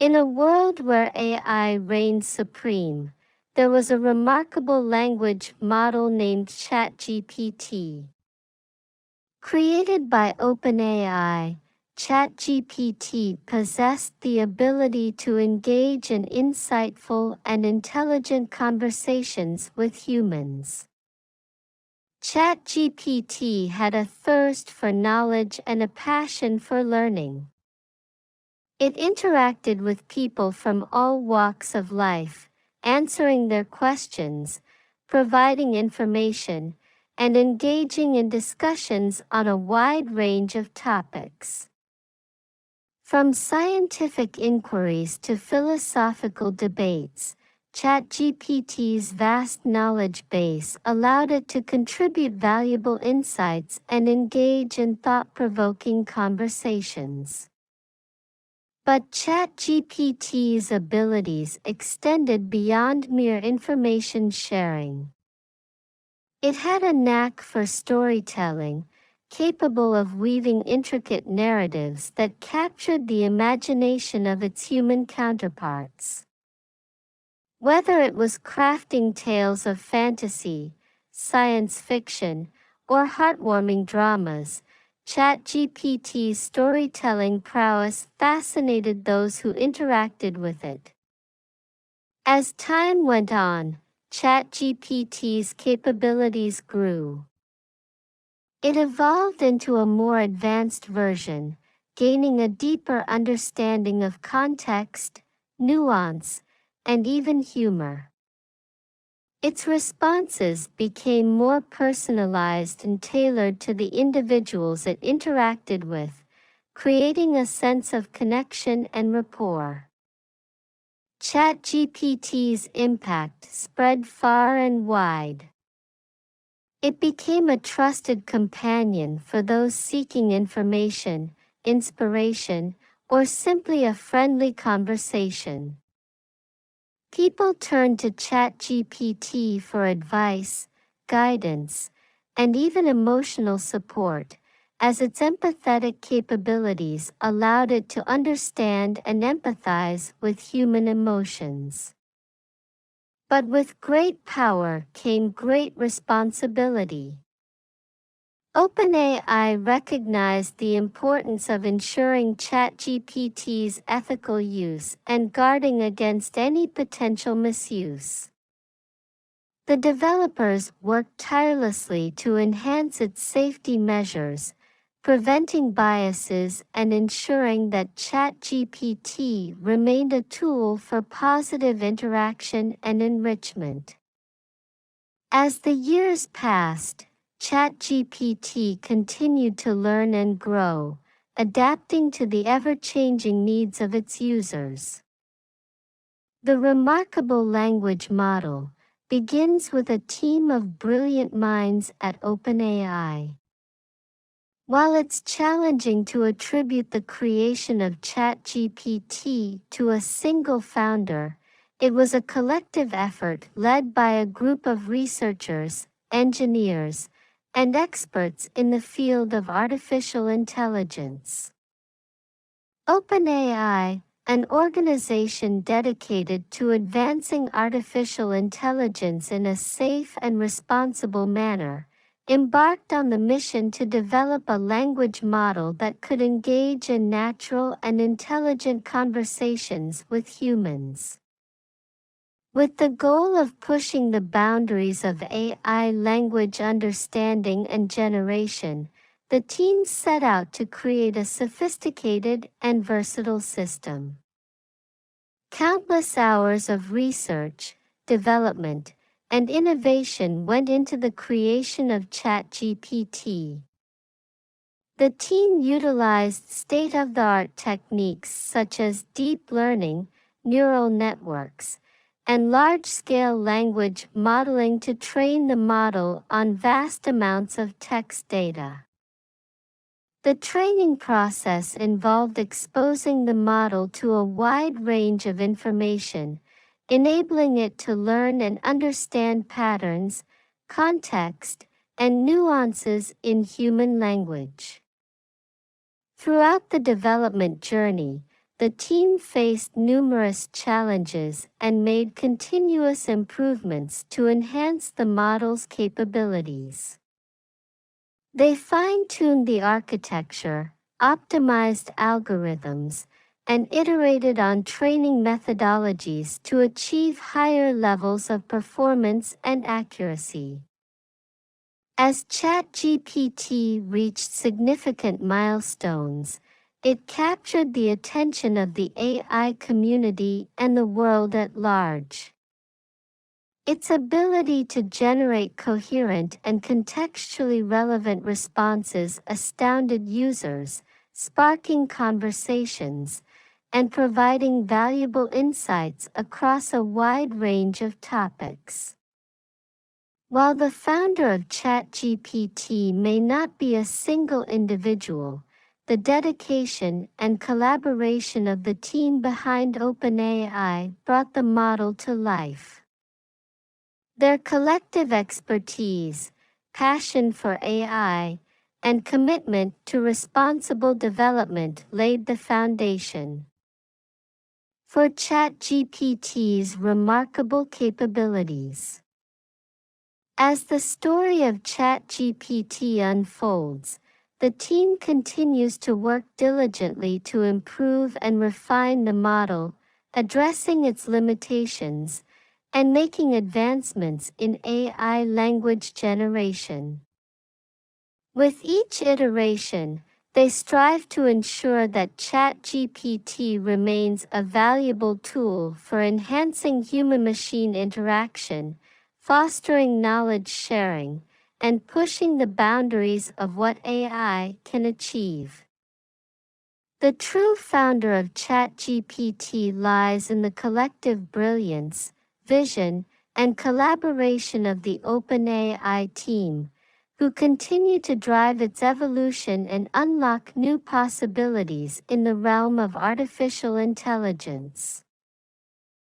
In a world where AI reigned supreme, there was a remarkable language model named ChatGPT. Created by OpenAI, ChatGPT possessed the ability to engage in insightful and intelligent conversations with humans. ChatGPT had a thirst for knowledge and a passion for learning. It interacted with people from all walks of life, answering their questions, providing information, and engaging in discussions on a wide range of topics. From scientific inquiries to philosophical debates, ChatGPT's vast knowledge base allowed it to contribute valuable insights and engage in thought-provoking conversations. But ChatGPT's abilities extended beyond mere information sharing. It had a knack for storytelling, capable of weaving intricate narratives that captured the imagination of its human counterparts. Whether it was crafting tales of fantasy, science fiction, or heartwarming dramas, ChatGPT's storytelling prowess fascinated those who interacted with it. As time went on, ChatGPT's capabilities grew. It evolved into a more advanced version, gaining a deeper understanding of context, nuance, and even humor. Its responses became more personalized and tailored to the individuals it interacted with, creating a sense of connection and rapport. ChatGPT's impact spread far and wide. It became a trusted companion for those seeking information, inspiration, or simply a friendly conversation. People turned to ChatGPT for advice, guidance, and even emotional support, as its empathetic capabilities allowed it to understand and empathize with human emotions. But with great power came great responsibility. OpenAI recognized the importance of ensuring ChatGPT's ethical use and guarding against any potential misuse. The developers worked tirelessly to enhance its safety measures, preventing biases and ensuring that ChatGPT remained a tool for positive interaction and enrichment. As the years passed, ChatGPT continued to learn and grow, adapting to the ever-changing needs of its users. The remarkable language model begins with a team of brilliant minds at OpenAI. While it's challenging to attribute the creation of ChatGPT to a single founder, it was a collective effort led by a group of researchers, engineers, and experts in the field of artificial intelligence. OpenAI, an organization dedicated to advancing artificial intelligence in a safe and responsible manner, embarked on the mission to develop a language model that could engage in natural and intelligent conversations with humans. With the goal of pushing the boundaries of AI language understanding and generation, the team set out to create a sophisticated and versatile system. Countless hours of research, development, and innovation went into the creation of ChatGPT. The team utilized state-of-the-art techniques such as deep learning, neural networks, and large-scale language modeling to train the model on vast amounts of text data. The training process involved exposing the model to a wide range of information, enabling it to learn and understand patterns, context, and nuances in human language. Throughout the development journey, the team faced numerous challenges and made continuous improvements to enhance the model's capabilities. They fine-tuned the architecture, optimized algorithms, and iterated on training methodologies to achieve higher levels of performance and accuracy. As ChatGPT reached significant milestones, it captured the attention of the AI community and the world at large. Its ability to generate coherent and contextually relevant responses astounded users, sparking conversations, and providing valuable insights across a wide range of topics. While the founder of ChatGPT may not be a single individual, the dedication and collaboration of the team behind OpenAI brought the model to life. Their collective expertise, passion for AI, and commitment to responsible development laid the foundation for ChatGPT's remarkable capabilities. As the story of ChatGPT unfolds, the team continues to work diligently to improve and refine the model, addressing its limitations and making advancements in AI language generation. With each iteration, they strive to ensure that ChatGPT remains a valuable tool for enhancing human-machine interaction, fostering knowledge sharing, and pushing the boundaries of what AI can achieve. The true founder of ChatGPT lies in the collective brilliance, vision, and collaboration of the OpenAI team, who continue to drive its evolution and unlock new possibilities in the realm of artificial intelligence.